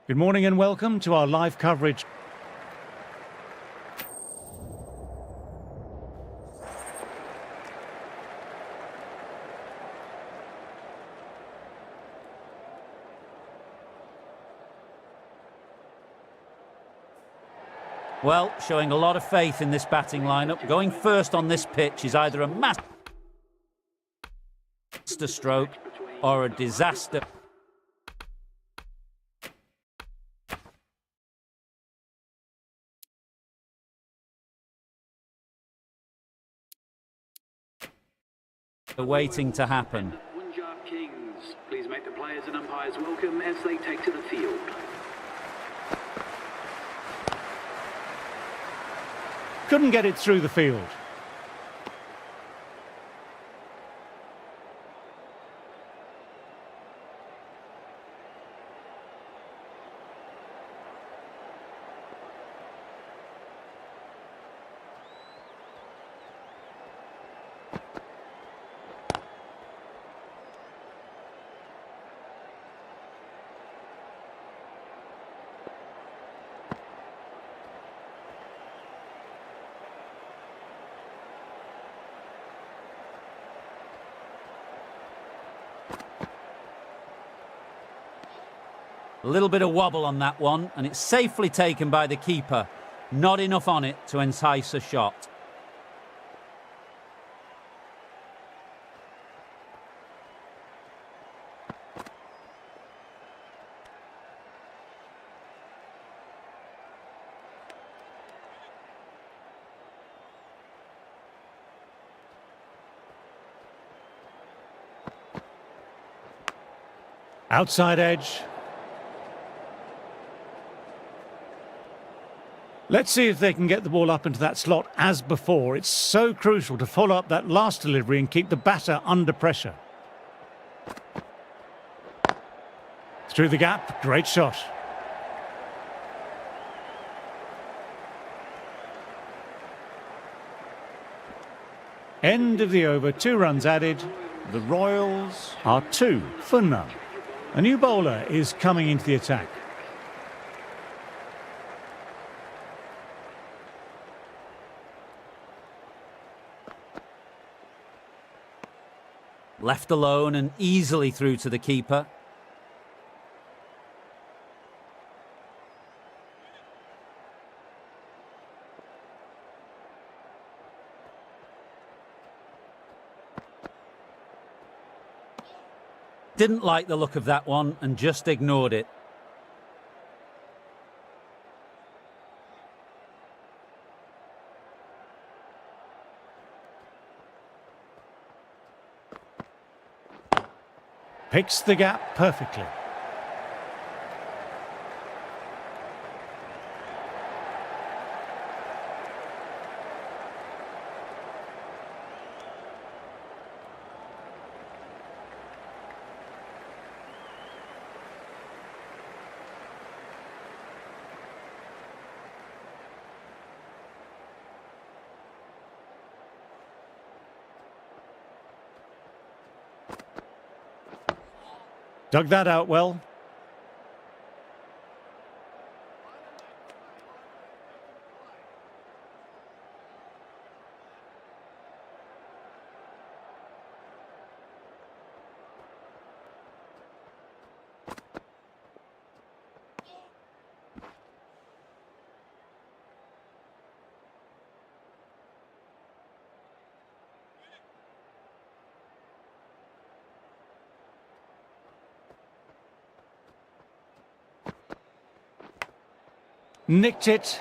Good morning and welcome to our live coverage. Well, showing a lot of faith in this batting lineup. Going first on this pitch is either a master stroke or a disaster. Waiting to happen. Punjab Kings, please make the players and umpires welcome as they take to the field. Couldn't get it through the field. A little bit of wobble on that one, and it's safely taken by the keeper. Not enough on it to entice a shot. Outside edge. Let's see if they can get the ball up into that slot as before. It's so crucial to follow up that last delivery and keep the batter under pressure. Through the gap, great shot. End of the over, 2 runs added. The Royals are 2 for none. A new bowler is coming into the attack. Left alone and easily through to the keeper. Didn't like the look of that one and just ignored it. Picks the gap perfectly. Dug that out well. Nicked it.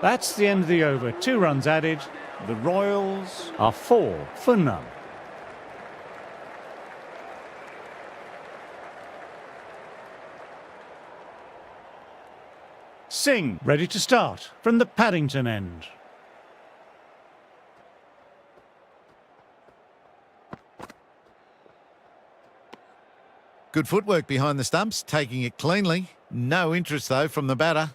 That's the end of the over. 2 runs added. The Royals are 4 for none. Singh ready to start from the Paddington end. Good footwork behind the stumps, taking it cleanly. No interest, though, from the batter.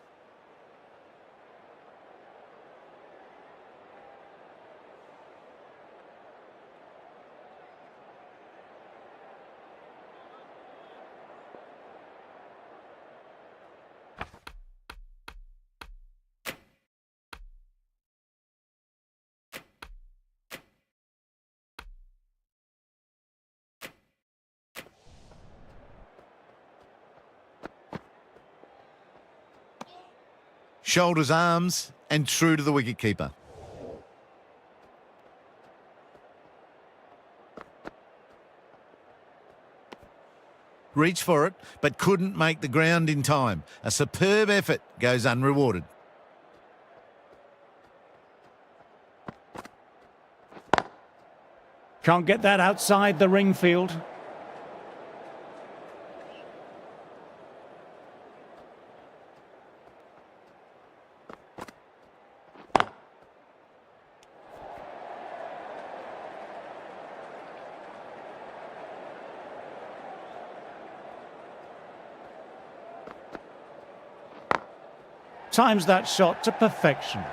Shoulders, arms, and true to the wicketkeeper. Reached for it, but couldn't make the ground in time. A superb effort goes unrewarded. Can't get that outside the ring field. Times that shot to perfection.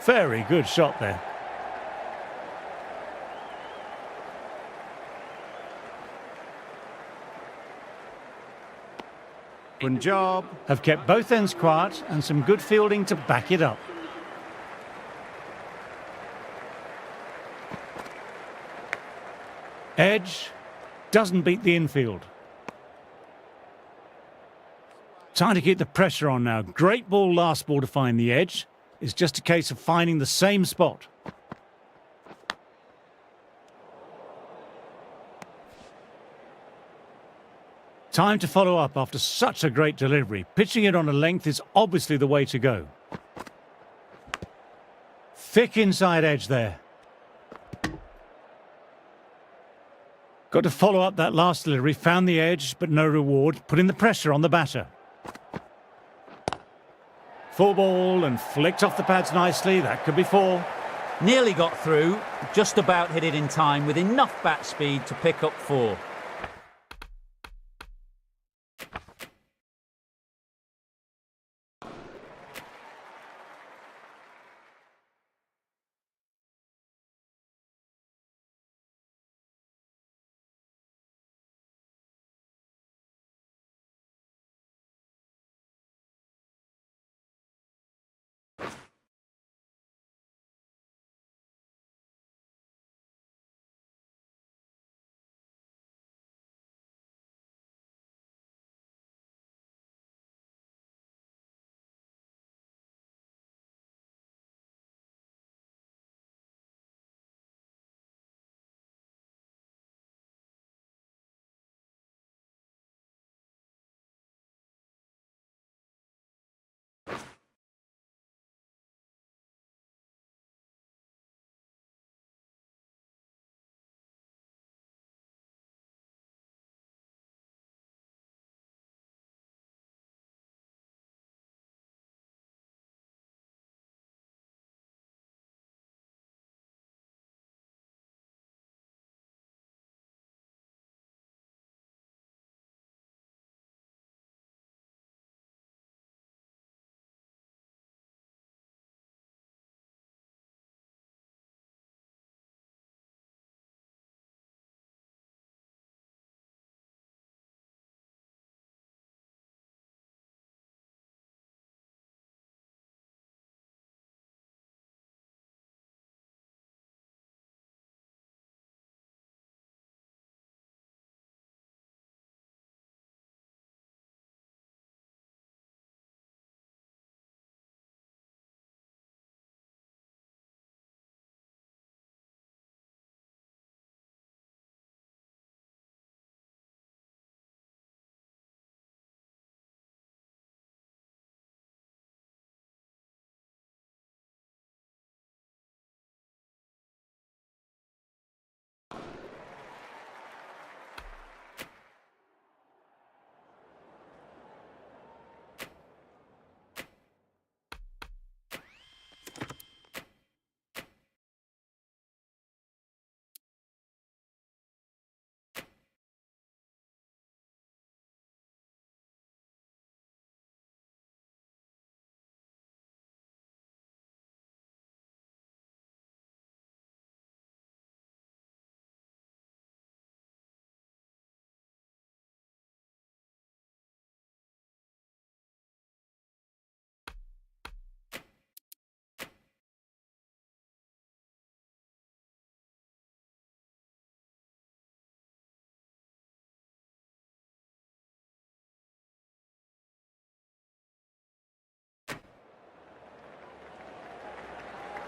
Very good shot there. Punjab have kept both ends quiet and some good fielding to back it up. Edge doesn't beat the infield. Time to keep the pressure on now. Great ball last ball to find the edge. It's just a case of finding the same spot. Time to follow up after such a great delivery. Pitching it on a length is obviously the way to go. Thick inside edge there. Got to follow up that last delivery. Found the edge, but no reward. Putting the pressure on the batter. Full ball and flicked off the pads nicely. That could be four. Nearly got through, just about hit it in time with enough bat speed to pick up 4.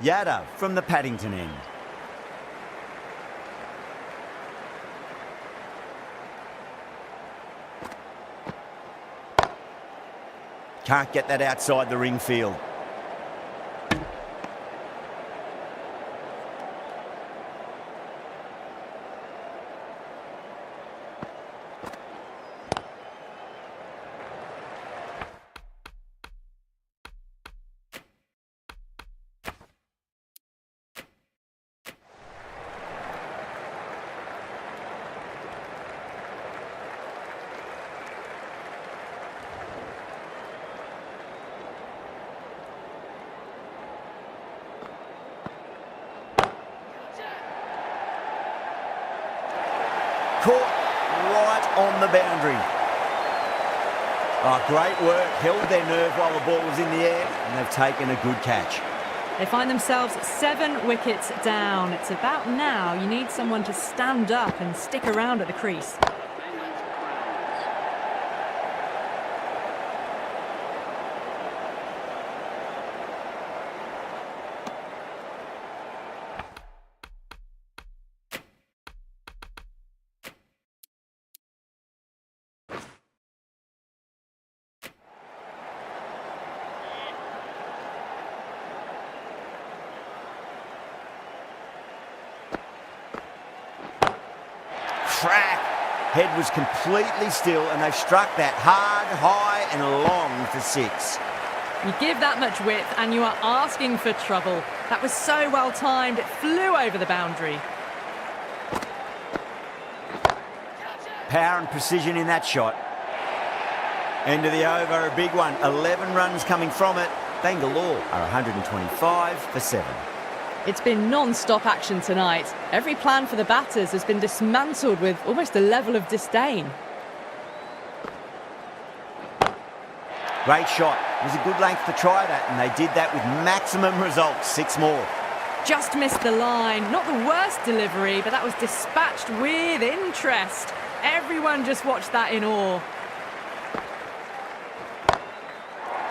Yada from the Paddington end. Can't get that outside the ring field. Caught right on the boundary. Oh, great work. Held their nerve while the ball was in the air, and they've taken a good catch. They find themselves 7 wickets down. It's about now you need someone to stand up and stick around at the crease. Crack! Head was completely still, and they've struck that hard, high and long for 6. You give that much width and you are asking for trouble. That was so well timed, it flew over the boundary. Power and precision in that shot. End of the over, a big one. 11 runs coming from it. Bangalore are 125 for 7. It's been non-stop action tonight. Every plan for the batters has been dismantled with almost a level of disdain. Great shot. It was a good length to try that, and they did that with maximum results. 6 more. Just missed the line. Not the worst delivery, but that was dispatched with interest. Everyone just watched that in awe.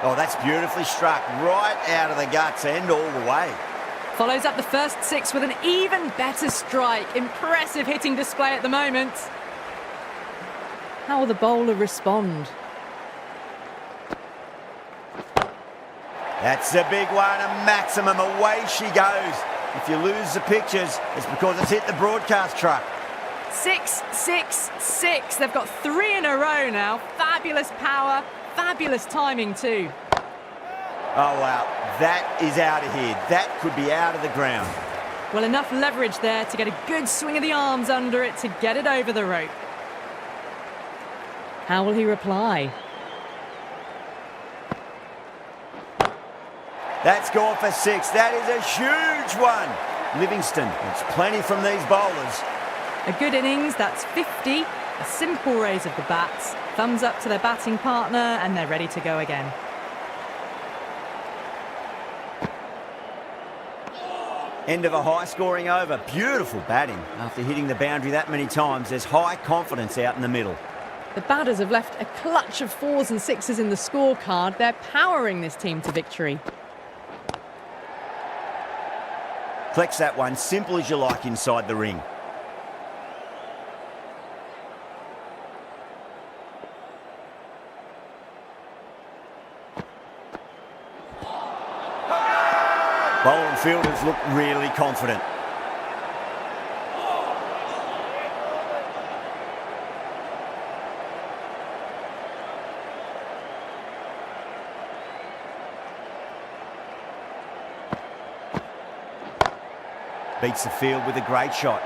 Oh, that's beautifully struck. Right out of the guts and all the way. Follows up the first 6 with an even better strike. Impressive hitting display at the moment. How will the bowler respond? That's a big one, a maximum. Away she goes. If you lose the pictures, it's because it's hit the broadcast truck. 6, 6, 6. They've got 3 in a row now. Fabulous power, fabulous timing too. Oh, wow. That is out of here. That could be out of the ground. Well, enough leverage there to get a good swing of the arms under it to get it over the rope. How will he reply? That's gone for 6. That is a huge one. Livingston, it's plenty from these bowlers. A good innings, that's 50. A simple raise of the bats. Thumbs up to their batting partner and they're ready to go again. End of a high-scoring over. Beautiful batting. After hitting the boundary that many times, there's high confidence out in the middle. The batters have left a clutch of 4s and 6s in the scorecard. They're powering this team to victory. Collects that one, simple as you like inside the ring. Bowling fielders look really confident. Beats the field with a great shot.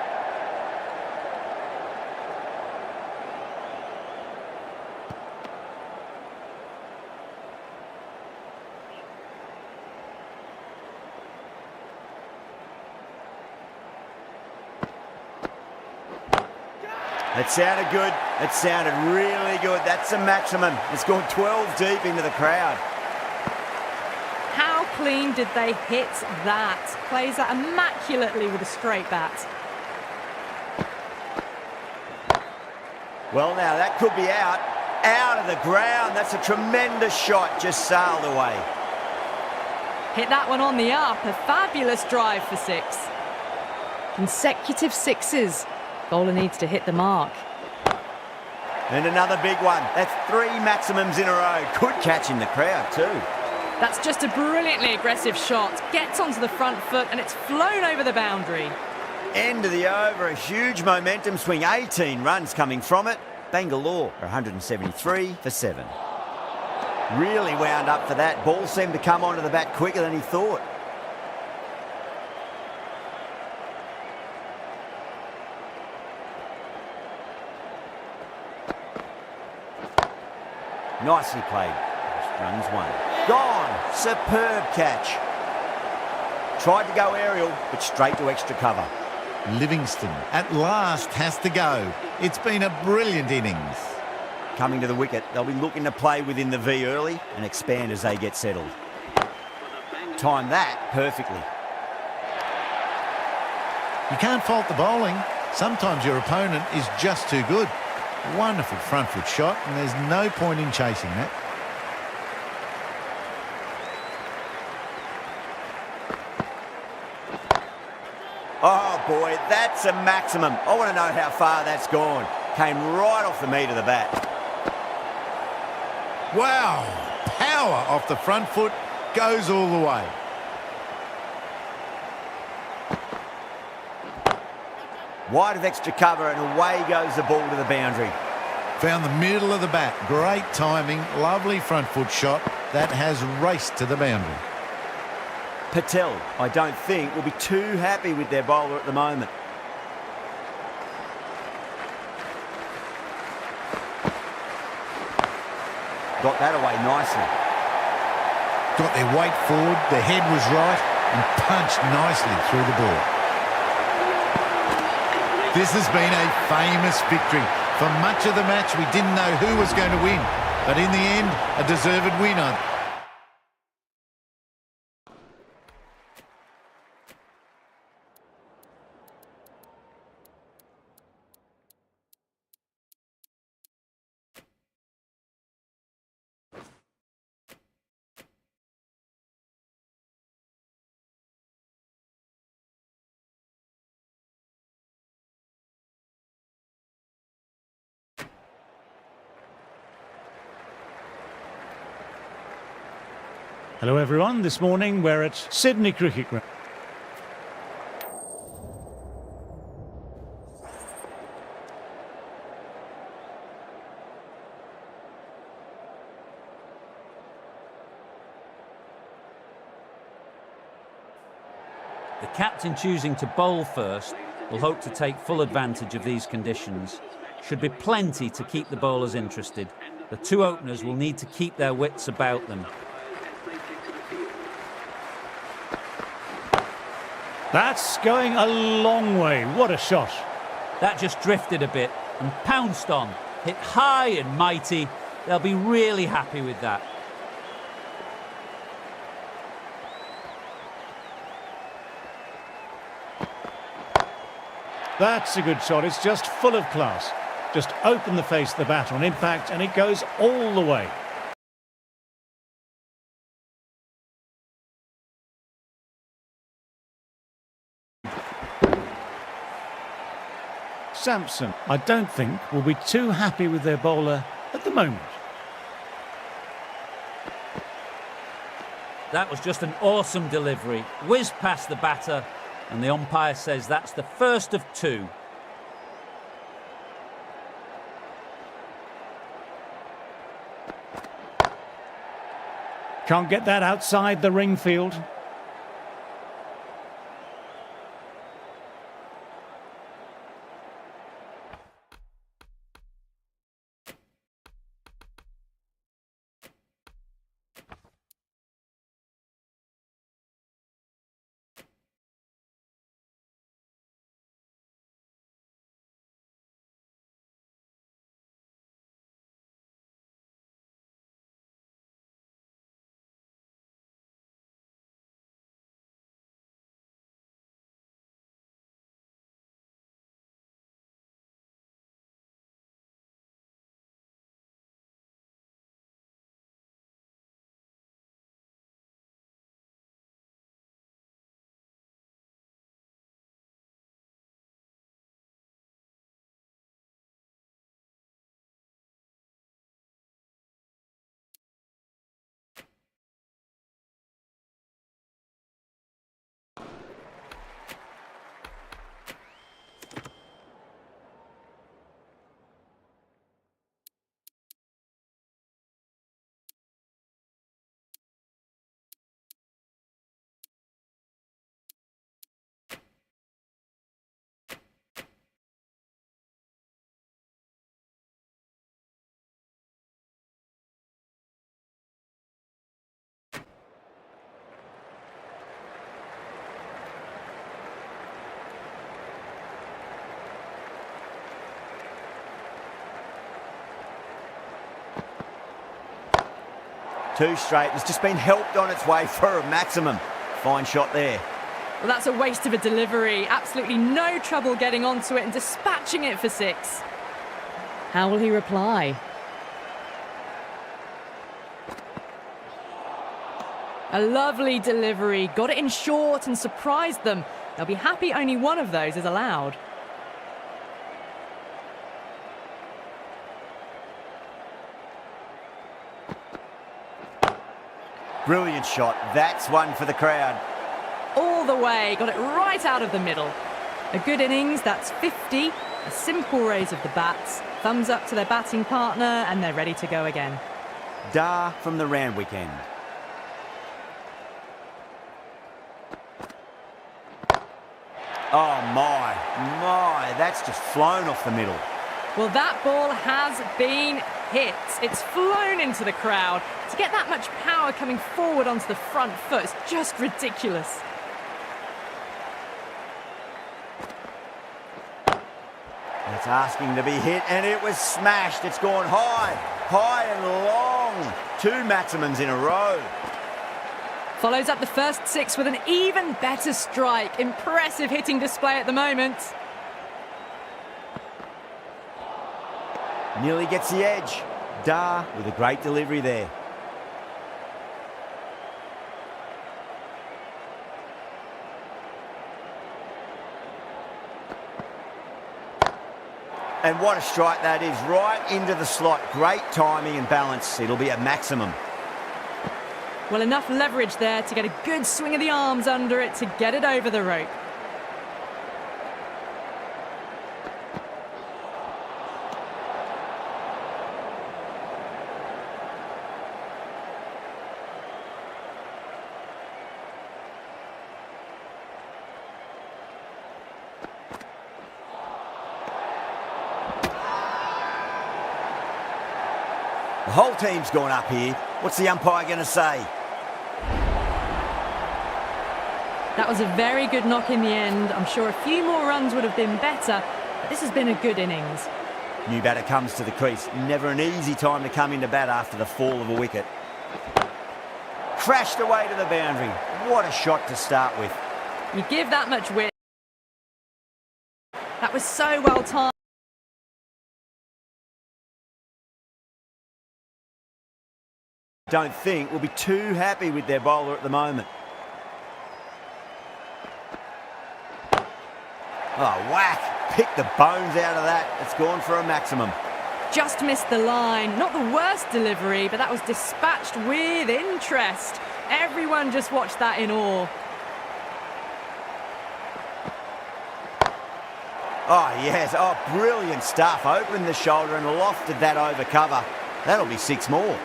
It sounded good. It sounded really good. That's the maximum. It's gone 12 deep into the crowd. How clean did they hit that? Plays that immaculately with a straight bat. Well, now that could be out. Out of the ground. That's a tremendous shot. Just sailed away. Hit that one on the up. A fabulous drive for 6. Consecutive 6s. Bowler needs to hit the mark. And another big one. That's 3 maximums in a row. Good catch in the crowd too. That's just a brilliantly aggressive shot. Gets onto the front foot and it's flown over the boundary. End of the over, a huge momentum swing. 18 runs coming from it. Bangalore are 173 for 7. Really wound up for that. Ball seemed to come onto the bat quicker than he thought. Nicely played. Runs 1. Gone. Superb catch. Tried to go aerial, but straight to extra cover. Livingston at last has to go. It's been a brilliant innings. Coming to the wicket, they'll be looking to play within the V early and expand as they get settled. Time that perfectly. You can't fault the bowling. Sometimes your opponent is just too good. Wonderful front foot shot, and there's no point in chasing that. Oh boy, that's a maximum. I want to know how far that's gone. Came right off the meat of the bat. Wow! Power off the front foot, goes all the way. Wide of extra cover and away goes the ball to the boundary. Found the middle of the bat. Great timing, lovely front foot shot that has raced to the boundary. Patel, I don't think, will be too happy with their bowler at the moment. Got that away nicely. Got their weight forward, their head was right, and punched nicely through the ball. This has been a famous victory. For much of the match, we didn't know who was going to win, but in the end, a deserved winner. Hello everyone, this morning we're at Sydney Cricket Ground. The captain choosing to bowl first will hope to take full advantage of these conditions. Should be plenty to keep the bowlers interested. The 2 openers will need to keep their wits about them. That's going a long way. What a shot. That just drifted a bit and pounced on. Hit high and mighty. They'll be really happy with that. That's a good shot. It's just full of class. Just open the face of the bat on impact and it goes all the way. Sampson, I don't think, will be too happy with their bowler at the moment. That was just an awesome delivery. Whizzed past the batter, and the umpire says that's the first of 2. Can't get that outside the ring field. Too straight. It's just been helped on its way for a maximum. Fine shot there. Well, that's a waste of a delivery. Absolutely no trouble getting onto it and dispatching it for 6. How will he reply? A lovely delivery. Got it in short and surprised them. They'll be happy only one of those is allowed. Brilliant shot. That's one for the crowd. All the way. Got it right out of the middle. A good innings. That's 50. A simple raise of the bats. Thumbs up to their batting partner and they're ready to go again. Dar from the Randwick end. Oh my, that's just flown off the middle. Well, that ball has been hit. It's flown into the crowd. To get that much power coming forward onto the front foot is just ridiculous. It's asking to be hit, and it was smashed. It's gone high and long. 2 maximums in a row. Follows up the first 6 with an even better strike. Impressive hitting display at the moment. Nearly gets the edge. Dar with a great delivery there. And what a strike that is, right into the slot. Great timing and balance. It'll be a maximum. Well, enough leverage there to get a good swing of the arms under it to get it over the rope. The whole team's gone up here. What's the umpire going to say? That was a very good knock in the end. I'm sure a few more runs would have been better, but this has been a good innings. New batter comes to the crease. Never an easy time to come into bat after the fall of a wicket. Crashed away to the boundary. What a shot to start with. You give that much width. That was so well timed. Don't think we'll be too happy with their bowler at the moment. Oh, whack. Pick the bones out of that. It's gone for a maximum. Just missed the line. Not the worst delivery, but that was dispatched with interest. Everyone just watched that in awe. Oh, yes. Oh, brilliant stuff. Opened the shoulder and lofted that over cover. That'll be 6 more.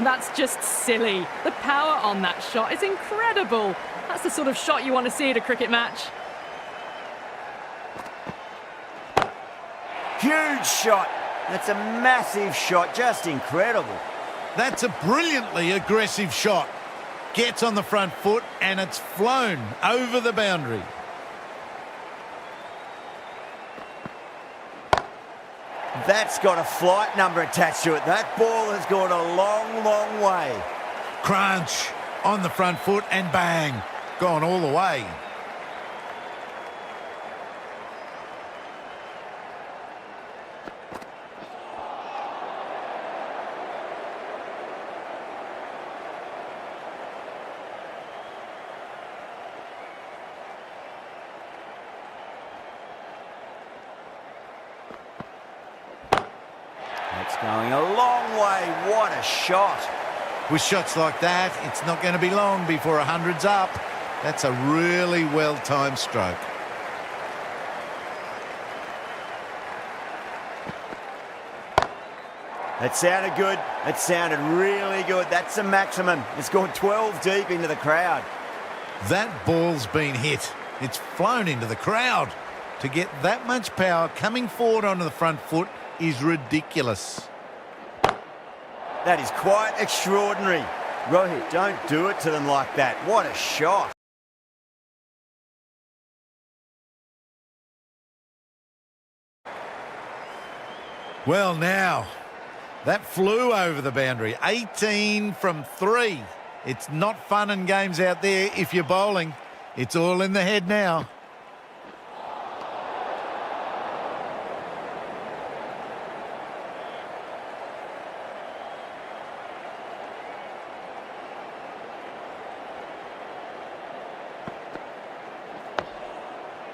That's just silly. The power on that shot is incredible. That's the sort of shot you want to see at a cricket match. Huge shot. That's a massive shot. Just incredible. That's a brilliantly aggressive shot. Gets on the front foot and it's flown over the boundary. That's got a flight number attached to it. That ball has gone a long, long way. Crunch on the front foot and bang. Gone all the way. It's going a long way. What a shot. With shots like that, it's not going to be long before 100's up. That's a really well-timed stroke. It sounded good. It sounded really good. That's a maximum. It's gone 12 deep into the crowd. That ball's been hit. It's flown into the crowd. To get that much power coming forward onto the front foot is ridiculous. That is quite extraordinary. Rohit, don't do it to them like that. What a shot. Well, Now, That flew over the boundary. 18 from 3. It's not fun and games out there if you're bowling. It's all in the head now.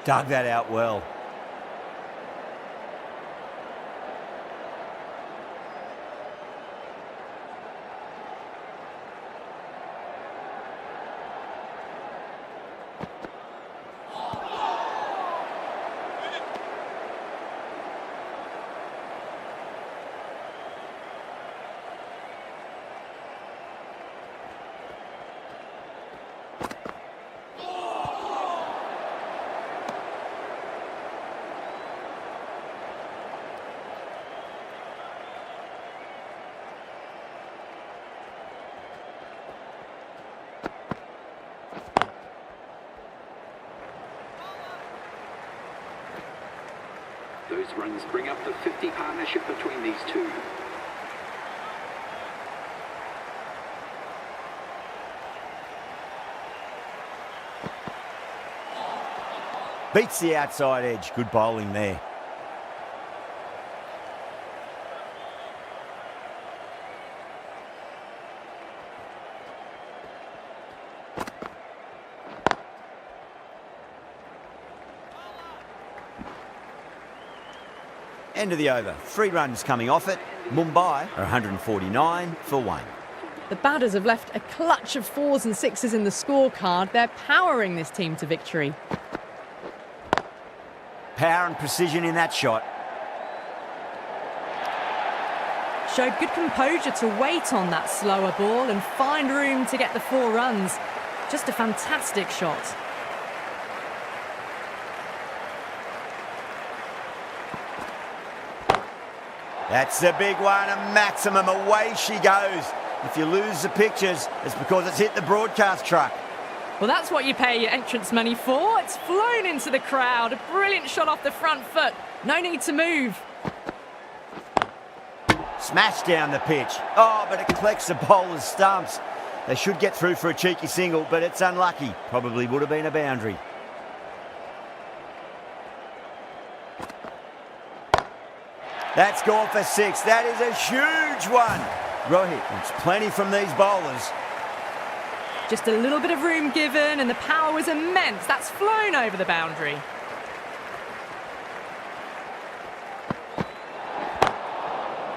Dug that out well. Those runs bring up the 50 partnership between these two. Beats the outside edge. Good bowling there. End of the over. 3 runs coming off it. Mumbai are 149 for 1. The batters have left a clutch of 4s and 6s in the scorecard. They're powering this team to victory. Power and precision in that shot. Showed good composure to wait on that slower ball and find room to get the 4 runs. Just a fantastic shot. That's the big one, a maximum. Away she goes. If you lose the pictures, it's because it's hit the broadcast truck. Well, that's what you pay your entrance money for. It's flown into the crowd. A brilliant shot off the front foot. No need to move. Smashed down the pitch. Oh, but it collects the bowler's stumps. They should get through for a cheeky single, but it's unlucky. Probably would have been a boundary. That's gone for 6. That is a huge one. Rohit wants plenty from these bowlers. Just a little bit of room given and the power was immense. That's flown over the boundary.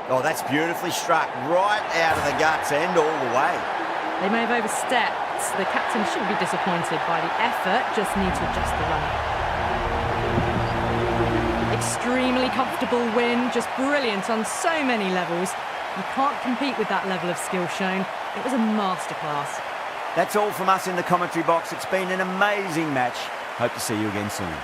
Oh, that's beautifully struck. Right out of the guts and all the way. They may have overstepped. The captain shouldn't be disappointed by the effort, just need to adjust the run. Extremely comfortable win, just brilliant on so many levels. You can't compete with that level of skill shown. It was a masterclass. That's all from us in the commentary box. It's been an amazing match. Hope to see you again soon.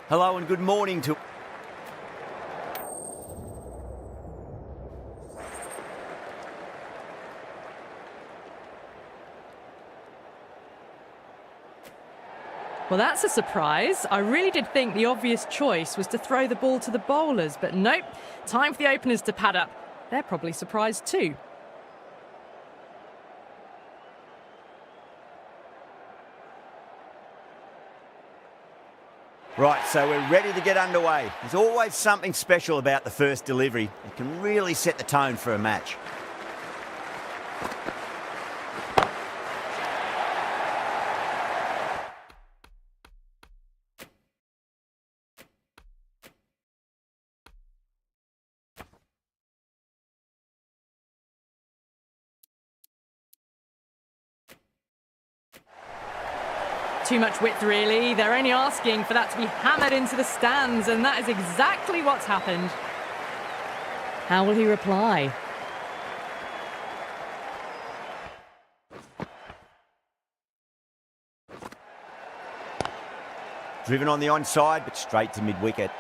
Hello and good morning to... Well, that's a surprise. I really did think the obvious choice was to throw the ball to the bowlers, but nope. Time for the openers to pad up. They're probably surprised too. Right, so we're ready to get underway. There's always something special about the first delivery. It can really set the tone for a match. Too much width, really. They're only asking for that to be hammered into the stands, and that is exactly what's happened. How will he reply? Driven on the onside, but straight to mid-wicket.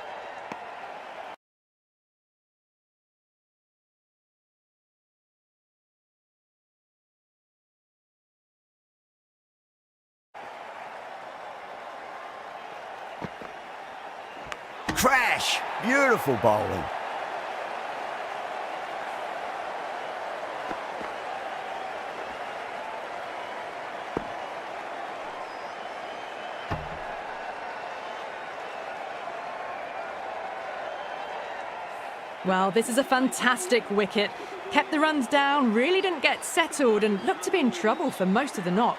Crash! Beautiful bowling. Well, this is a fantastic wicket. Kept the runs down, really didn't get settled, and looked to be in trouble for most of the knock.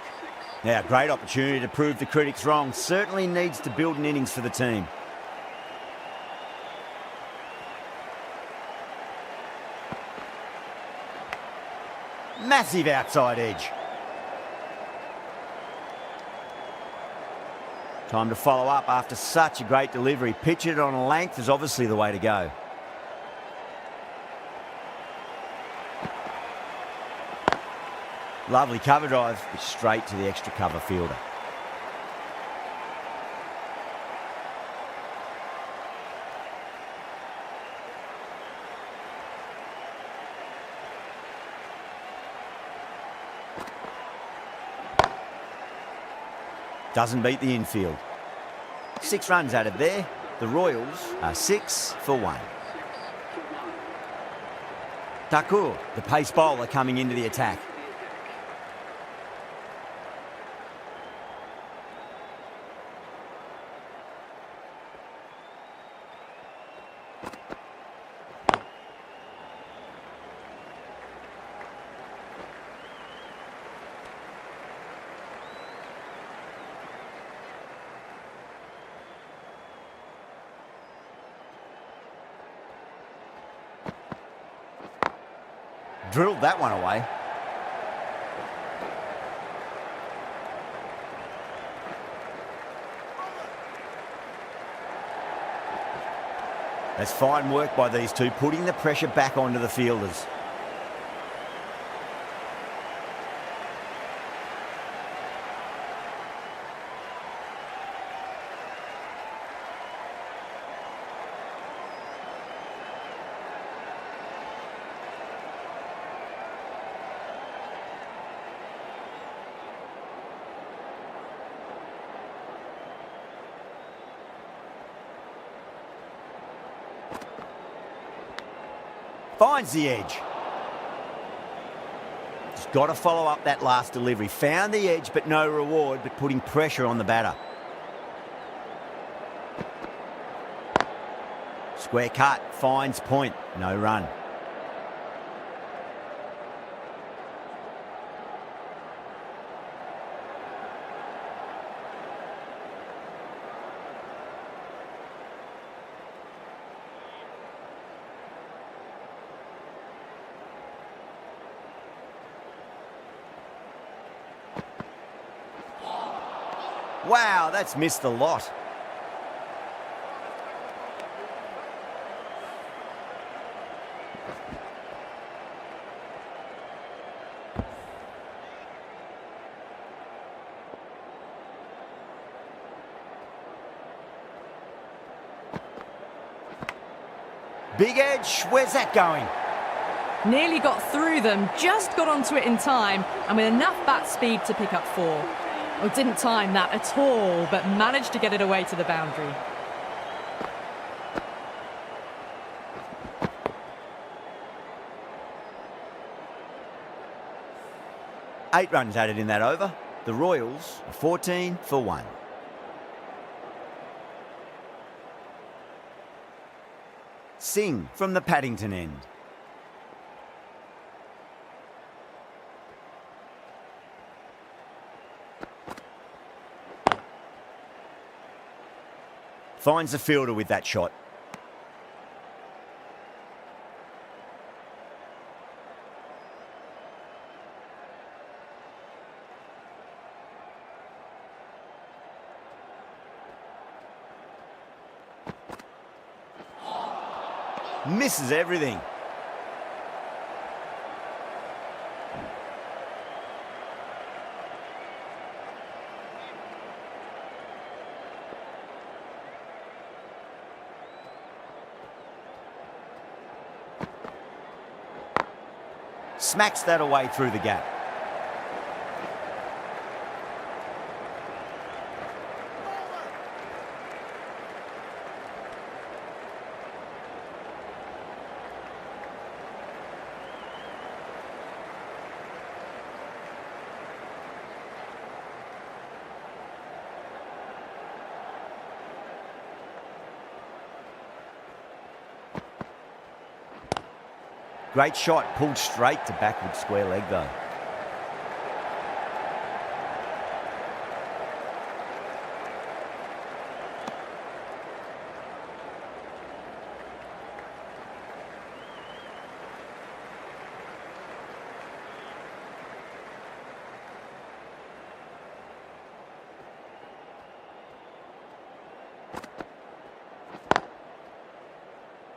Now, great opportunity to prove the critics wrong. Certainly needs to build an innings for the team. Massive outside edge. Time to follow up after such a great delivery. Pitch it on a length is obviously the way to go. Lovely cover drive, but straight to the extra cover fielder. Doesn't beat the infield. 6 runs out of there. The Royals are 6 for 1. Thakur, the pace bowler, coming into the attack. Drilled that one away. That's fine work by these two, putting the pressure back onto the fielders. Finds the edge. Just got to follow up that last delivery. Found the edge, but no reward, but putting pressure on the batter. Square cut, finds point, no run. Wow, that's missed the lot. Big edge, where's that going? Nearly got through them, just got onto it in time, and with enough bat speed to pick up 4. Oh, didn't time that at all, but managed to get it away to the boundary. Eight runs added in that over. The Royals are 14 for 1. Singh from the Paddington end. Finds the fielder with that shot. Misses everything. Smacks that away through the gap. Great shot, pulled straight to backward square leg though.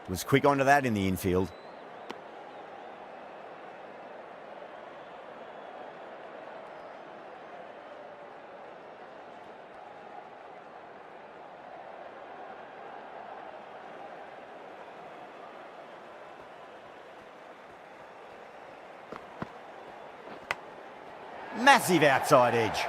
Was quick onto that in the infield. Massive outside edge.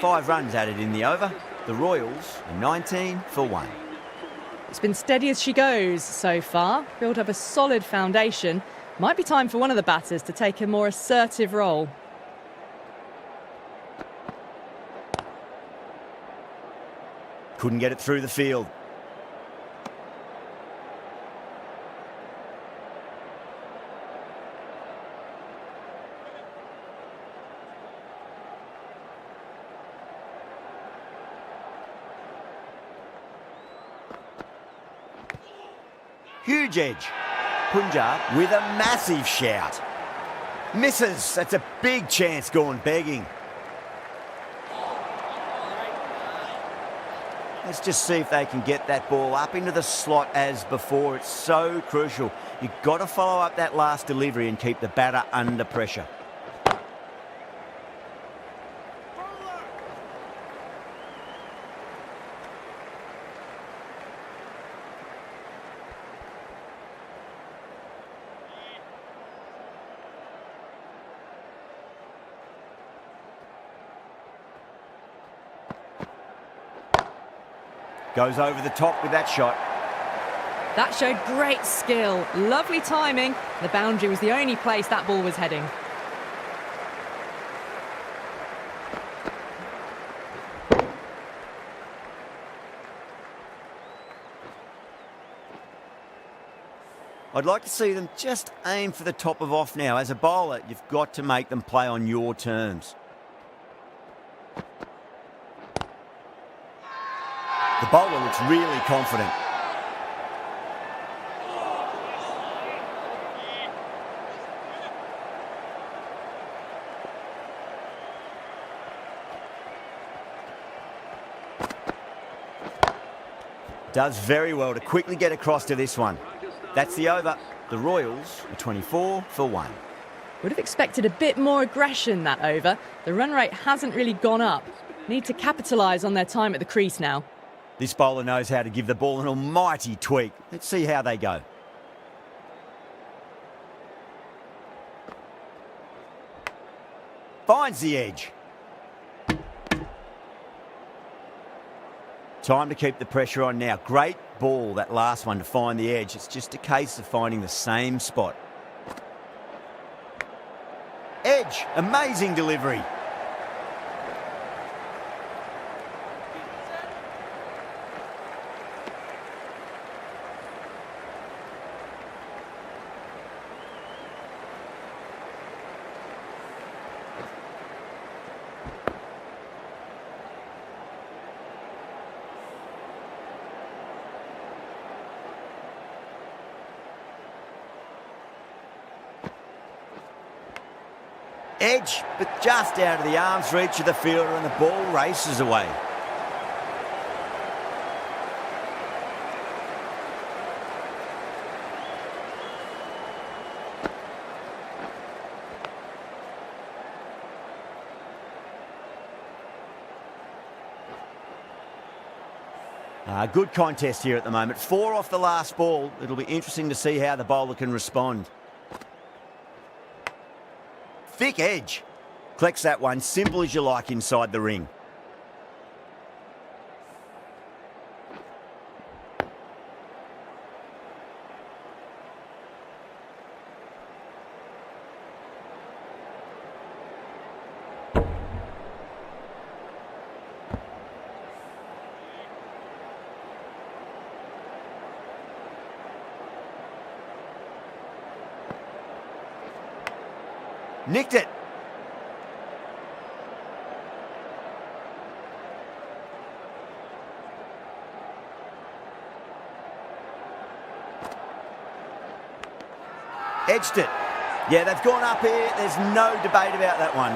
Five runs added in the over. The Royals are 19 for 1. It's been steady as she goes so far, built up a solid foundation. Might be time for one of the batters to take a more assertive role. Couldn't get it through the field. Huge edge. Punjab with a massive shout. Misses. That's a big chance gone begging. Let's just see if they can get that ball up into the slot as before. It's so crucial. You've got to follow up that last delivery and keep the batter under pressure. Goes over the top with that shot. That showed great skill, lovely timing. The boundary was the only place that ball was heading. I'd like to see them just aim for the top of off now. As a bowler, you've got to make them play on your terms. The bowler looks really confident. Does very well to quickly get across to this one. That's the over. The Royals are 24 for 1. Would have expected a bit more aggression that over. The run rate hasn't really gone up. Need to capitalise on their time at the crease now. This bowler knows how to give the ball an almighty tweak. Let's see how they go. Finds the edge. Time to keep the pressure on now. Great ball, that last one, to find the edge. It's just a case of finding the same spot. Edge, amazing delivery. Edge, but just out of the arm's reach of the fielder, and the ball races away. Good contest here at the moment. 4 off the last ball. It'll be interesting to see how the bowler can respond. Thick edge. Collects that one, simple as you like, inside the ring. Nicked it. Edged it. Yeah, they've gone up here. There's no debate about that one.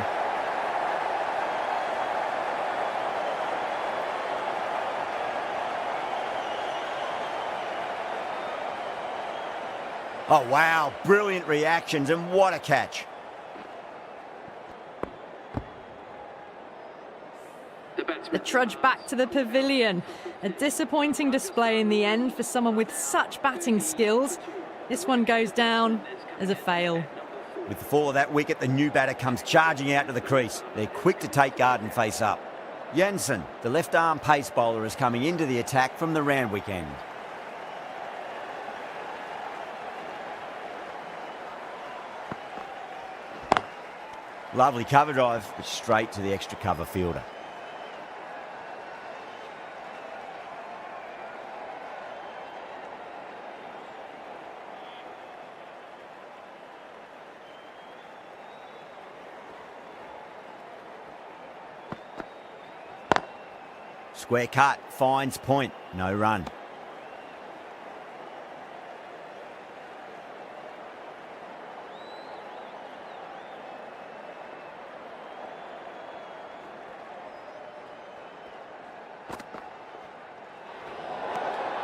Oh, wow. Brilliant reactions, and what a catch. The trudge back to the pavilion. A disappointing display in the end for someone with such batting skills. This one goes down as a fail. With the fall of that wicket, the new batter comes charging out to the crease. They're quick to take guard and face up. Jansen, the left-arm pace bowler, is coming into the attack from the Randwick end. Lovely cover drive, but straight to the extra cover fielder. Square cut, finds point, no run.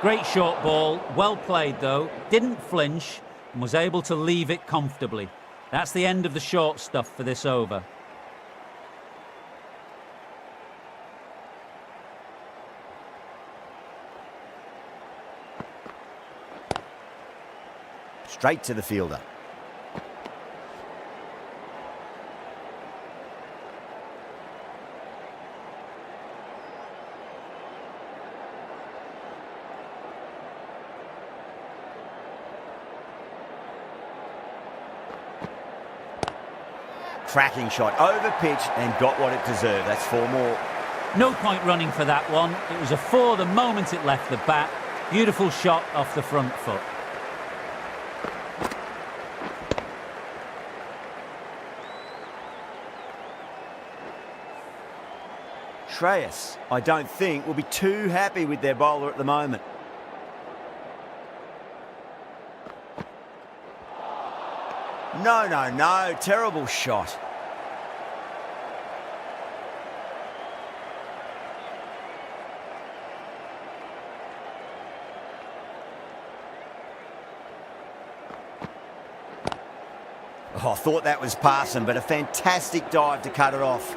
Great short ball, well played though, didn't flinch and was able to leave it comfortably. That's the end of the short stuff for this over. Straight to the fielder. Cracking shot, over pitch, and got what it deserved. That's 4 more. No point running for that one. It was a 4 the moment it left the bat. Beautiful shot off the front foot. Shreyas, I don't think, will be too happy with their bowler at the moment. No, terrible shot. Oh, I thought that was passing, but a fantastic dive to cut it off.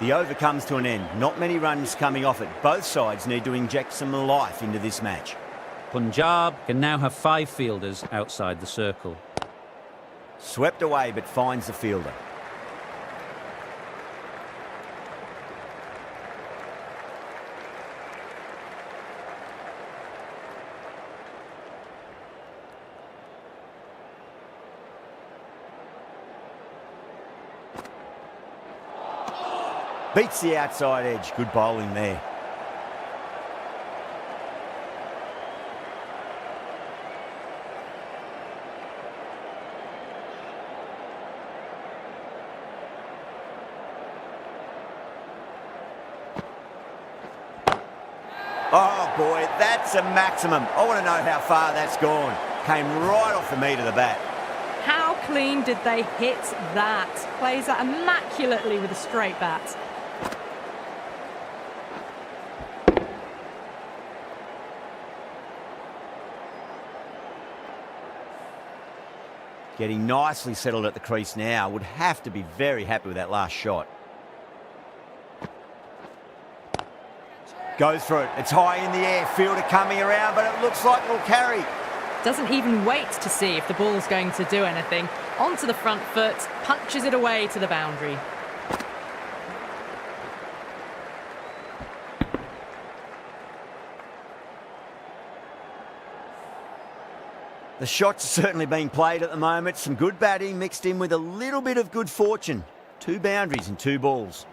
The over comes to an end. Not many runs coming off it. Both sides need to inject some life into this match. Punjab can now have 5 fielders outside the circle. Swept away but finds the fielder. Beats the outside edge. Good bowling there. Oh boy, that's a maximum. I want to know how far that's gone. Came right off the meat of the bat. How clean did they hit that? Plays that immaculately with a straight bat. Getting nicely settled at the crease now. Would have to be very happy with that last shot. Goes for it. It's high in the air. Fielder coming around, but it looks like it'll carry. Doesn't even wait to see if the ball's going to do anything. Onto the front foot, punches it away to the boundary. The shots are certainly being played at the moment. Some good batting mixed in with a little bit of good fortune. 2 boundaries and 2 balls.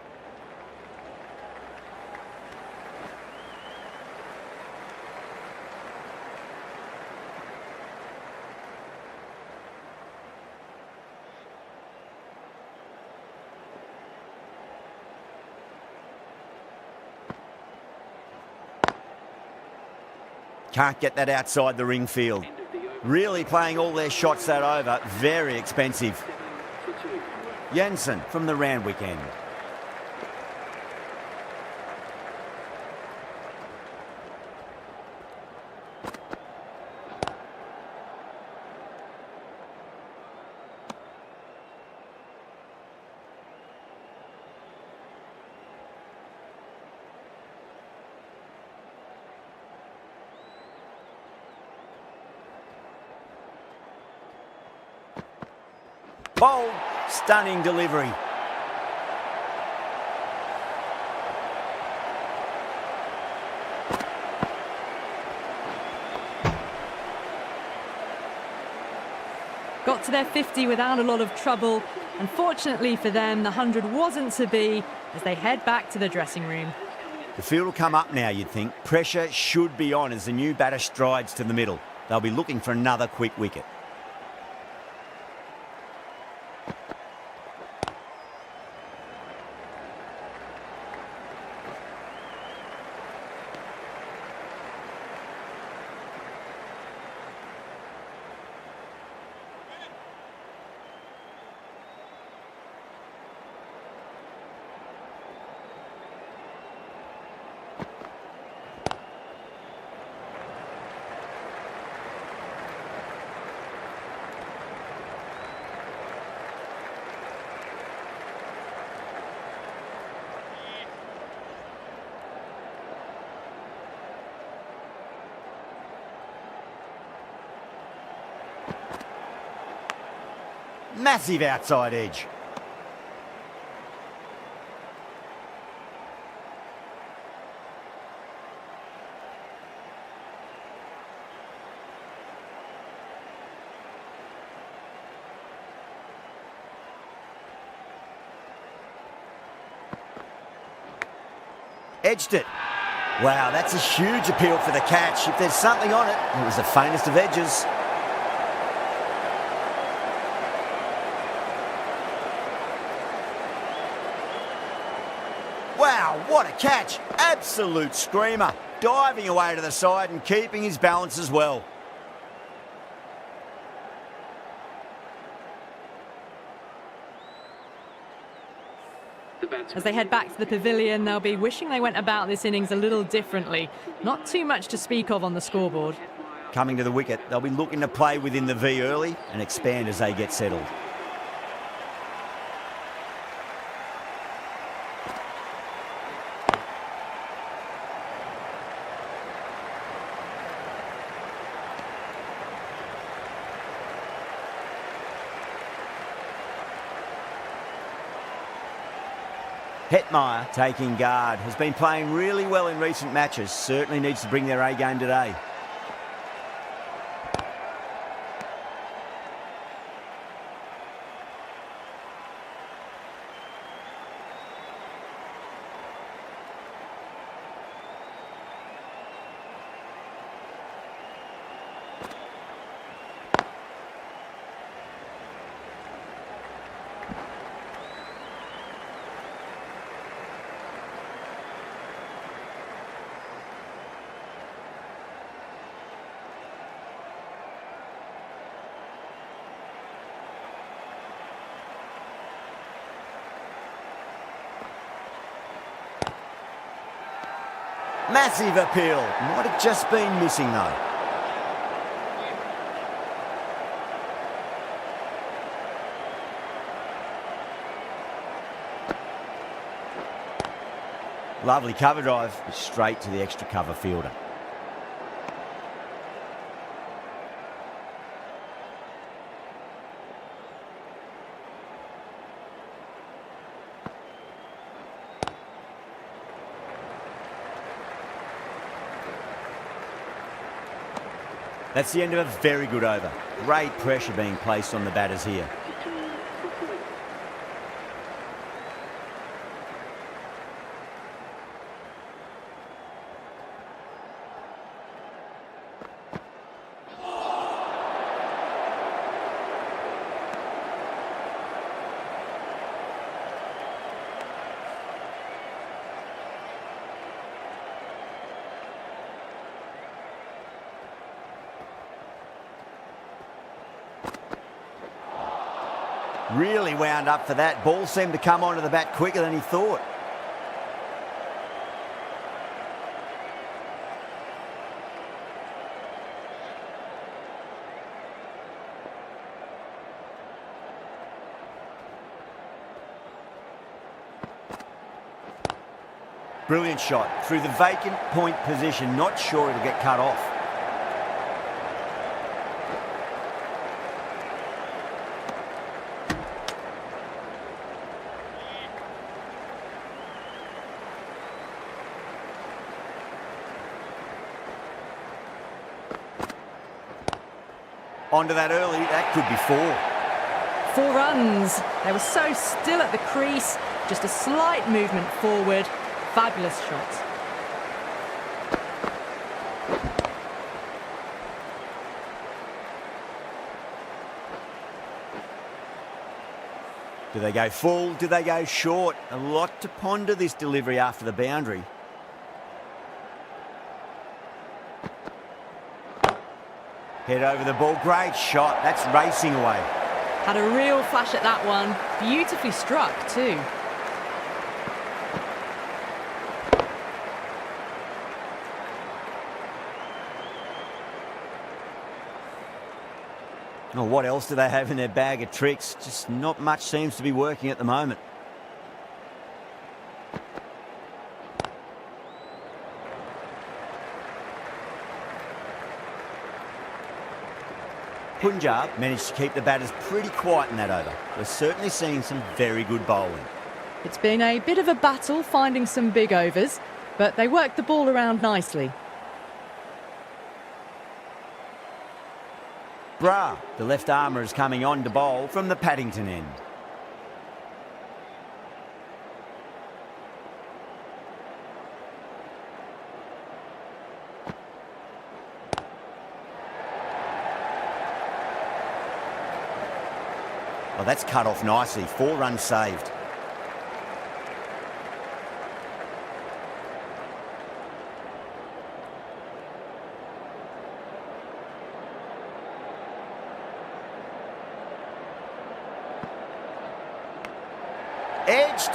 Can't get that outside the ring field. Really playing all their shots that over. Very expensive. Jensen from the Randwick end. Bold, stunning delivery. Got to their 50 without a lot of trouble. Unfortunately for them, the 100 wasn't to be as they head back to the dressing room. The field will come up now, you'd think. Pressure should be on as the new batter strides to the middle. They'll be looking for another quick wicket. Massive outside edge. Edged it. Wow, that's a huge appeal for the catch. If there's something on it, it was the faintest of edges. Wow, what a catch. Absolute screamer. Diving away to the side and keeping his balance as well. As they head back to the pavilion, they'll be wishing they went about this innings a little differently. Not too much to speak of on the scoreboard. Coming to the wicket, they'll be looking to play within the V early and expand as they get settled. Hetmeyer taking guard. Has been playing really well in recent matches. Certainly needs to bring their A game today. Massive appeal. Might have just been missing though. Lovely cover drive. Straight to the extra cover fielder. That's the end of a very good over. Great pressure being placed on the batters here. Really wound up for that. Ball seemed to come onto the bat quicker than he thought. Brilliant shot through the vacant point position. Not sure it'll get cut off. Onto that early, that could be 4. 4 runs. They were so still at the crease. Just a slight movement forward. Fabulous shot. Do they go full? Do they go short? A lot to ponder this delivery after the boundary. Head over the ball. Great shot. That's racing away. Had a real flash at that one. Beautifully struck too. Oh, what else do they have in their bag of tricks? Just not much seems to be working at the moment. Punjab managed to keep the batters pretty quiet in that over. We're certainly seeing some very good bowling. It's been a bit of a battle finding some big overs, but they worked the ball around nicely. Bra, the left armour, is coming on to bowl from the Paddington end. Oh, that's cut off nicely. 4 runs saved. Edged.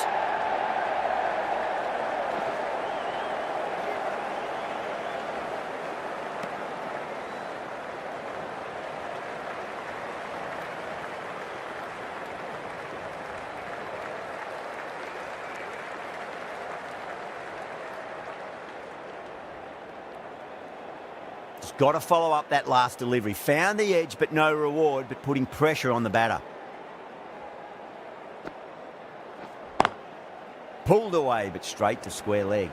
Just got to follow up that last delivery. Found the edge, but no reward, but putting pressure on the batter. Pulled away, but straight to square leg.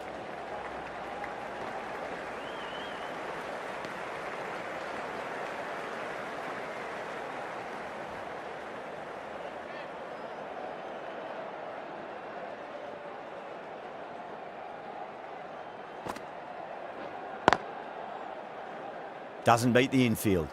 Doesn't beat the infield.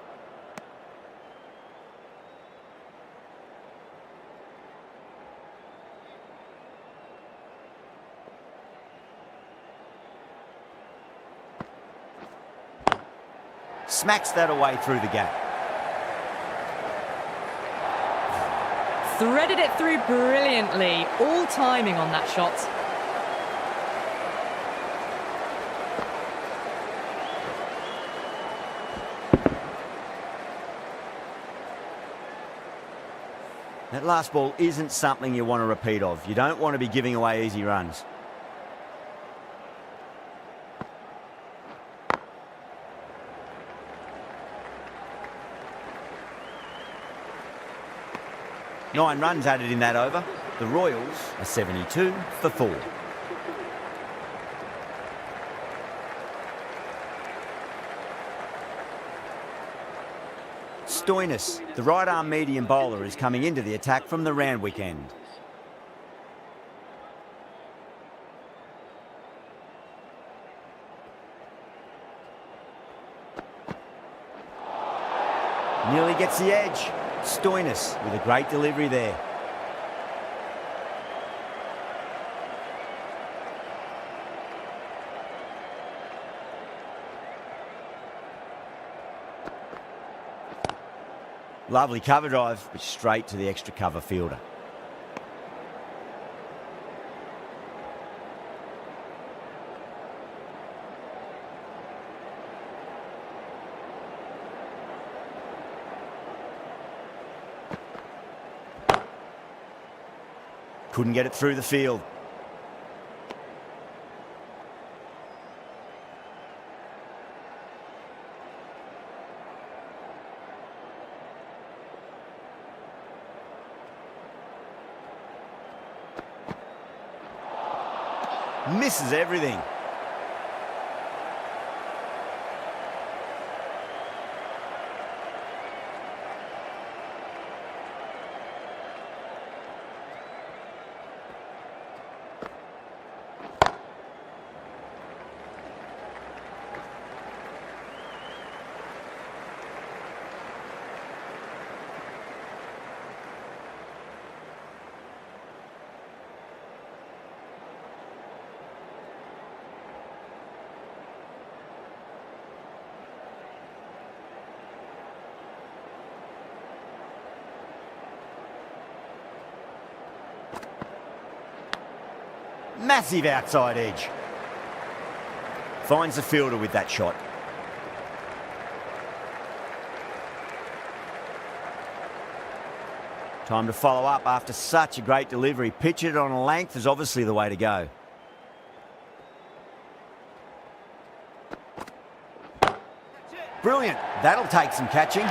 Smacks that away through the gap. Threaded it through brilliantly. All timing on that shot. That last ball isn't something you want to repeat of. You don't want to be giving away easy runs. Nine runs added in that over. The Royals are 72 for 4. Stoinis, the right-arm medium bowler, is coming into the attack from the Randwick end. Nearly gets the edge. Stoinis with a great delivery there. Lovely cover drive, but straight to the extra cover fielder. Couldn't get it through the field. Misses everything. Massive outside edge. Finds the fielder with that shot. Time to follow up after such a great delivery. Pitch it on a length is obviously the way to go. Brilliant. That'll take some catching.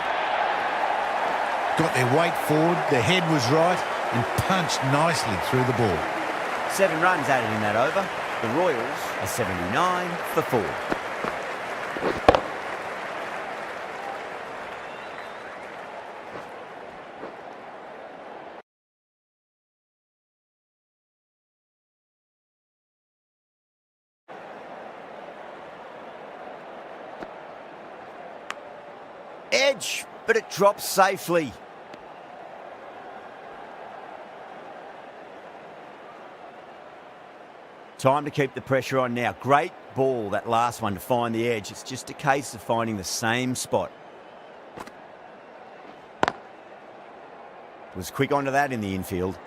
Got their weight forward, their head was right, and punched nicely through the ball. 7 runs added in that over. The Royals are 79 for 4. Edge, but it drops safely. Time to keep the pressure on now. Great ball, that last one, to find the edge. It's just a case of finding the same spot. Was quick onto that in the infield.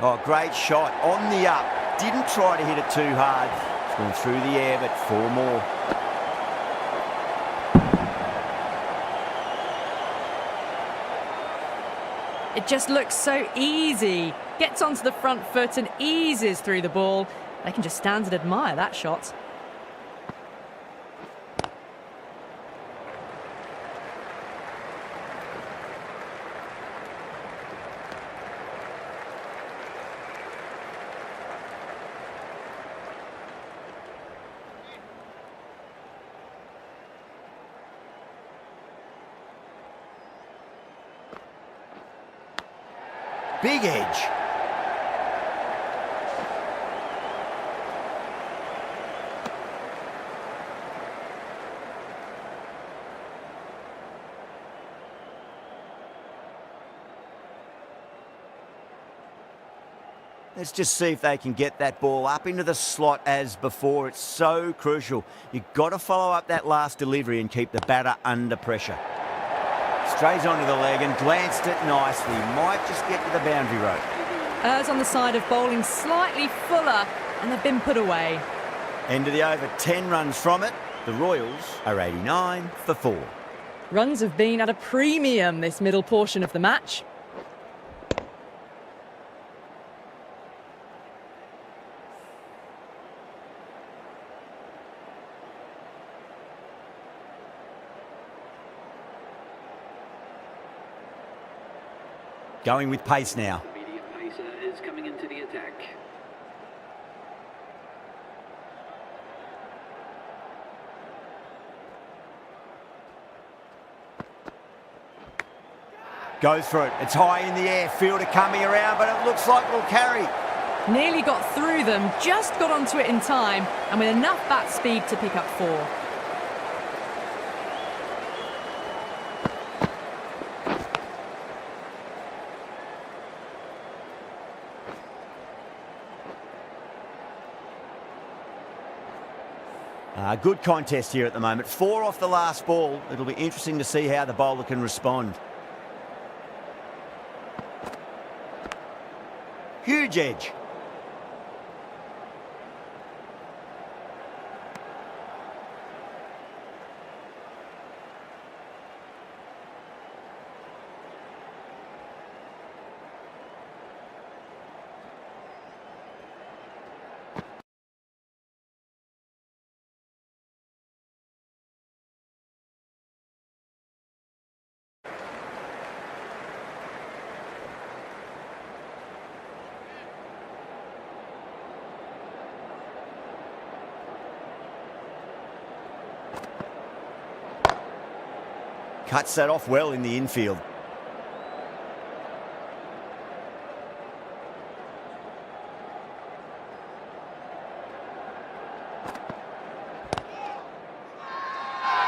Oh, great shot on the up. Didn't try to hit it too hard. It's gone through the air, but 4 more. It just looks so easy. Gets onto the front foot and eases through the ball. They can just stand and admire that shot. Big edge. Let's just see if they can get that ball up into the slot as before. It's so crucial. You've got to follow up that last delivery and keep the batter under pressure. Strays onto the leg and glanced it nicely. Might just get to the boundary rope. Errs on the side of bowling slightly fuller, and they've been put away. End of the over, 10 runs from it. The Royals are 89 for 4. Runs have been at a premium this middle portion of the match. Going with pace now. The medium pacer is coming into the attack. Goes for it. It's high in the air. Fielder coming around, but it looks like it'll carry. Nearly got through them, just got onto it in time, and with enough bat speed to pick up 4. Good contest here at the moment. 4 off the last ball. It'll be interesting to see how the bowler can respond. Huge edge. Cuts that off well in the infield.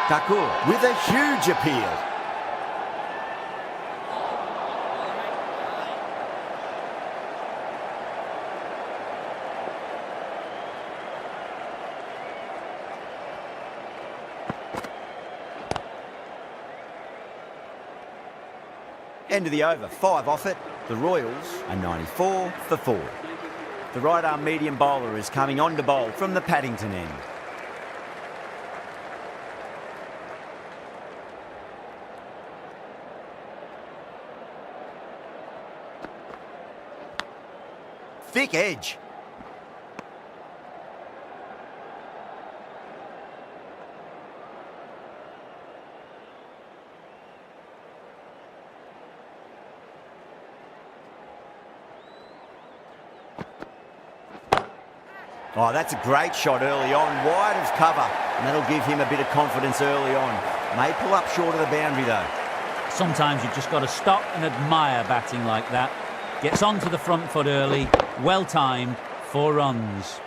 Thakur with a huge appeal. End of the over, 5 off it. The Royals are 94 for 4. The right arm medium bowler is coming on to bowl from the Paddington end. Thick edge. Oh, that's a great shot early on, wide of cover, and that'll give him a bit of confidence early on. May pull up short of the boundary though. Sometimes you've just got to stop and admire batting like that. Gets onto the front foot early, well timed, 4 runs.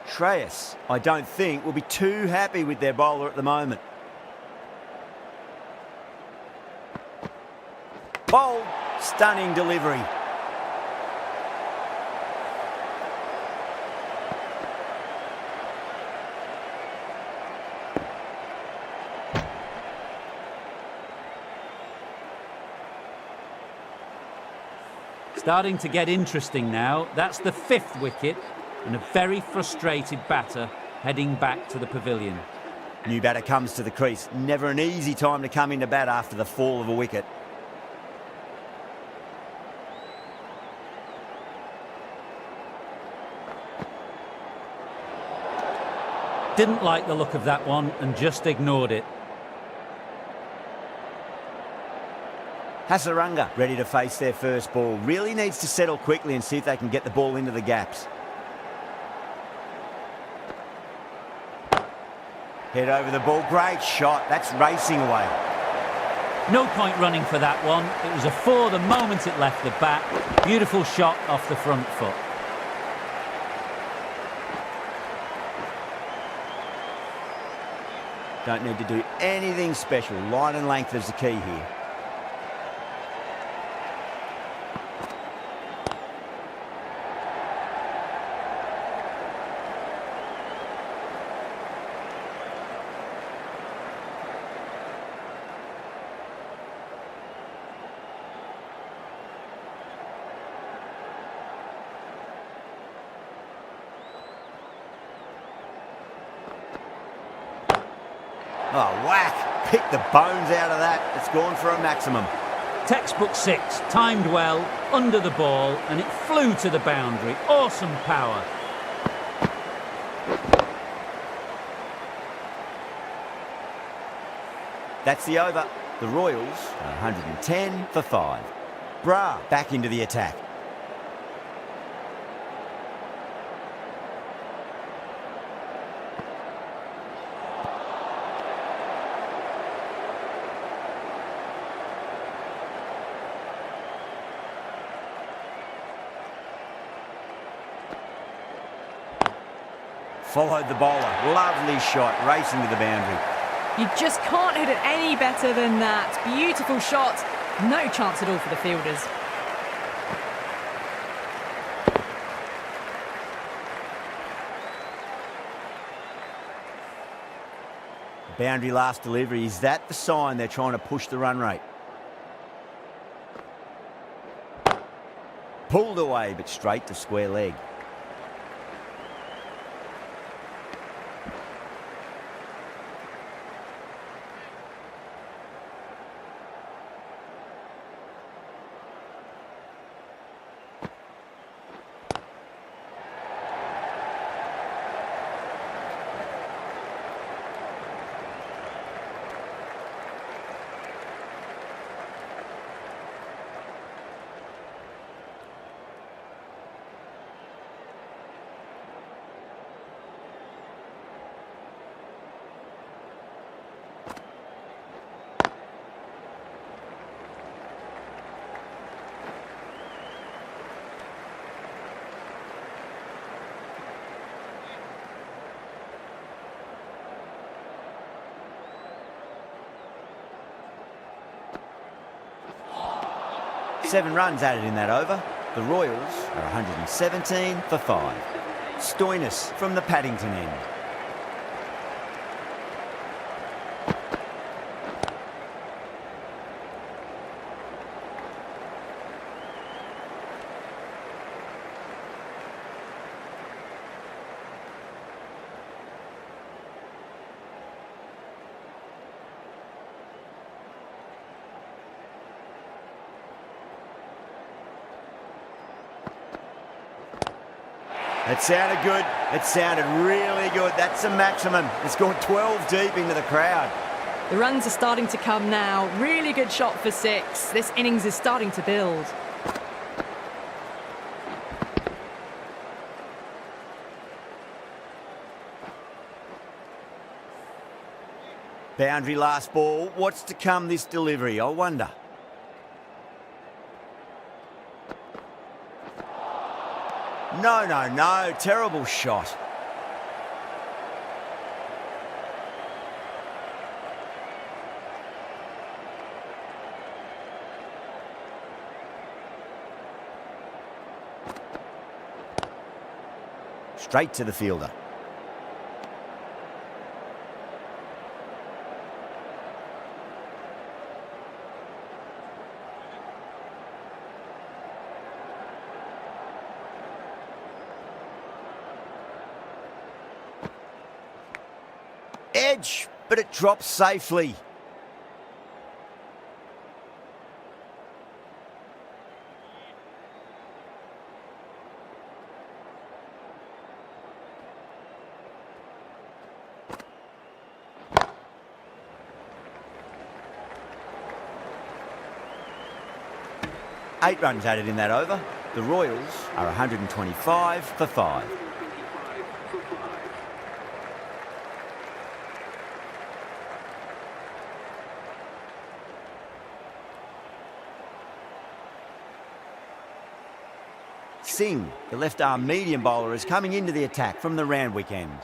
Shreyas, I don't think, will be too happy with their bowler at the moment. Bold, stunning delivery. Starting to get interesting now. That's the 5th wicket and a very frustrated batter heading back to the pavilion. New batter comes to the crease. Never an easy time to come into bat after the fall of a wicket. Didn't like the look of that one and just ignored it. Hasaranga ready to face their first ball. Really needs to settle quickly and see if they can get the ball into the gaps. Head over the ball. Great shot. That's racing away. No point running for that one. It was a four the moment it left the bat. Beautiful shot off the front foot. Don't need to do anything special. Line and length is the key here. Oh, whack. Pick the bones out of that. It's gone for a maximum. Textbook six, timed well, under the ball, and it flew to the boundary. Awesome power. That's the over. The Royals are 110 for 5. Bra back into the attack. Followed the bowler. Lovely shot, racing to the boundary. You just can't hit it any better than that. Beautiful shot. No chance at all for the fielders. Boundary last delivery. Is that the sign they're trying to push the run rate? Pulled away, but straight to square leg. Seven runs added in that over. The Royals are 117 for 5. Stoinis from the Paddington end. It sounded good. It sounded really good. That's a maximum. It's gone 12 deep into the crowd. The runs are starting to come now. Really good shot for 6. This innings is starting to build. Boundary last ball. What's to come this delivery, I wonder? No, no, no. Terrible shot. Straight to the fielder. Edge, but it drops safely. Eight runs added in that over. The Royals are 125 for 5. 25 for 5. Singh, the left-arm medium bowler, is coming into the attack from the Randwick end.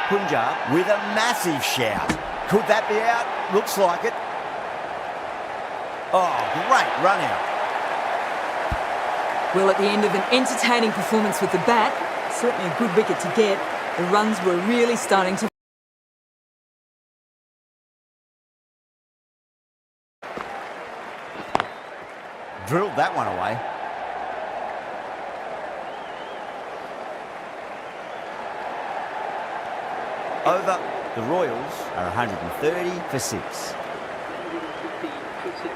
Punjab with a massive shout. Could that be out? Looks like it. Oh, great run out. Well, at the end of an entertaining performance with the bat, certainly a good wicket to get, the runs were really starting to... Drilled that one away. Over, the Royals are 130 for 6. 150 for 6.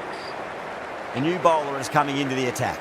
A new bowler is coming into the attack.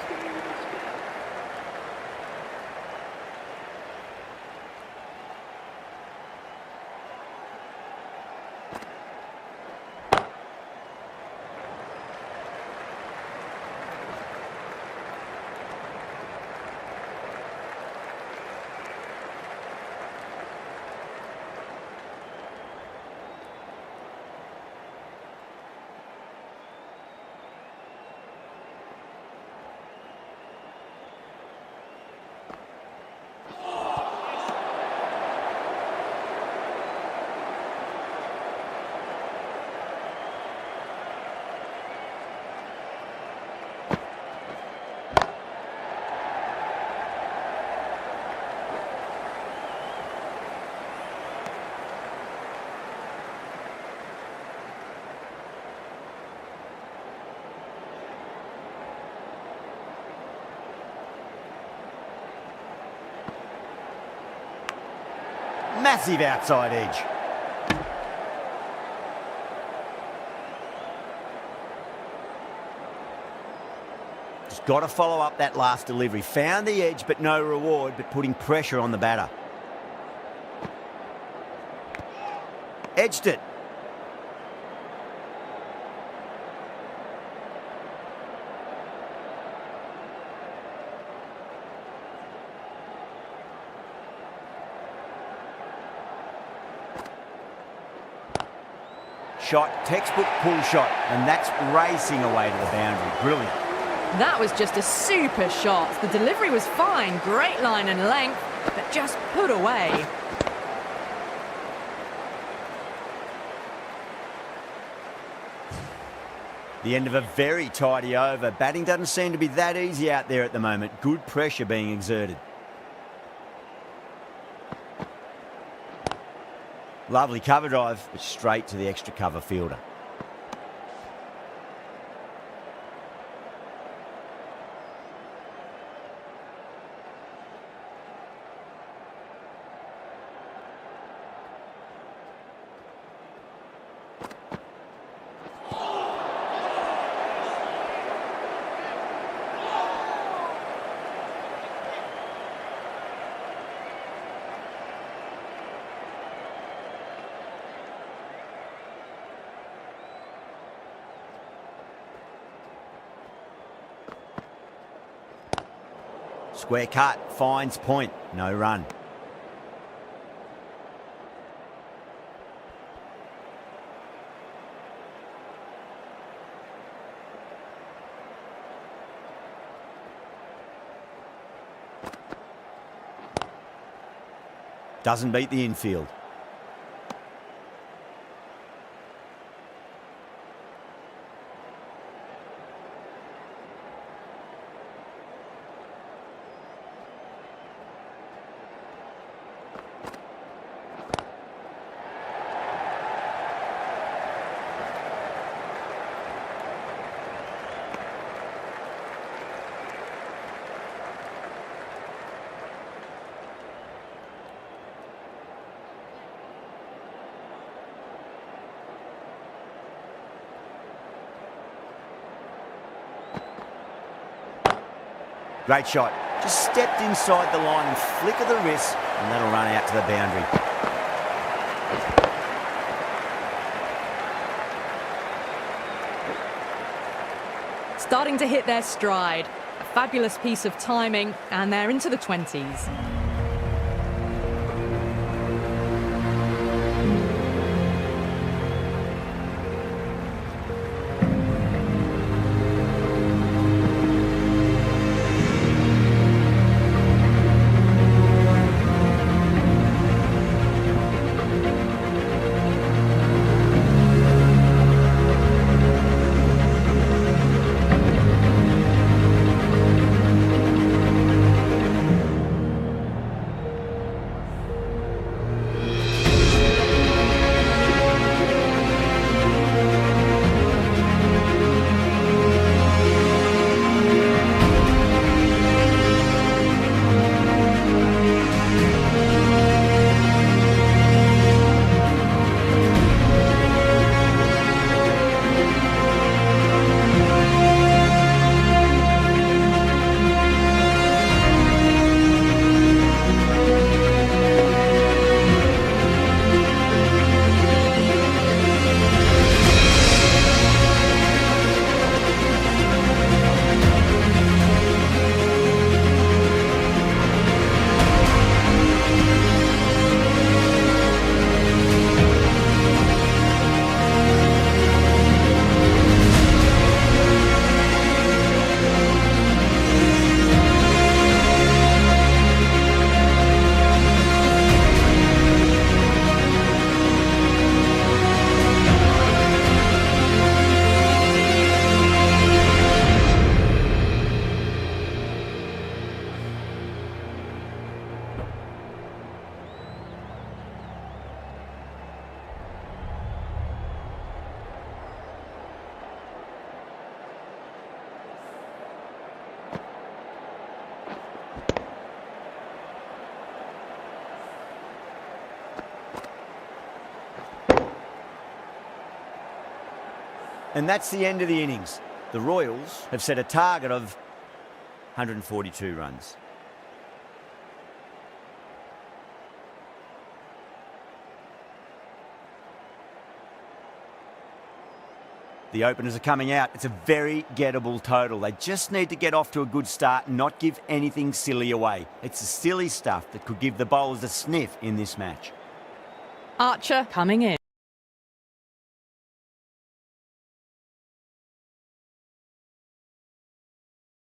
Massive outside edge. Just got to follow up that last delivery. Found the edge, but no reward, but putting pressure on the batter. Edged it. Shot, textbook pull shot, and that's racing away to the boundary. Brilliant. That was just a super shot. The delivery was fine, great line and length, but just put away. The end of a very tidy over. Batting doesn't seem to be that easy out there at the moment. Good pressure being exerted. Lovely cover drive, but straight to the extra cover fielder. Square cut, finds point, no run. Doesn't beat the infield. Great shot. Just stepped inside the line and flick of the wrist, and that'll run out to the boundary. Starting to hit their stride. A fabulous piece of timing, and they're into the 20s. And that's the end of the innings. The Royals have set a target of 142 runs. The openers are coming out. It's a very gettable total. They just need to get off to a good start and not give anything silly away. It's the silly stuff that could give the bowlers a sniff in this match. Archer coming in.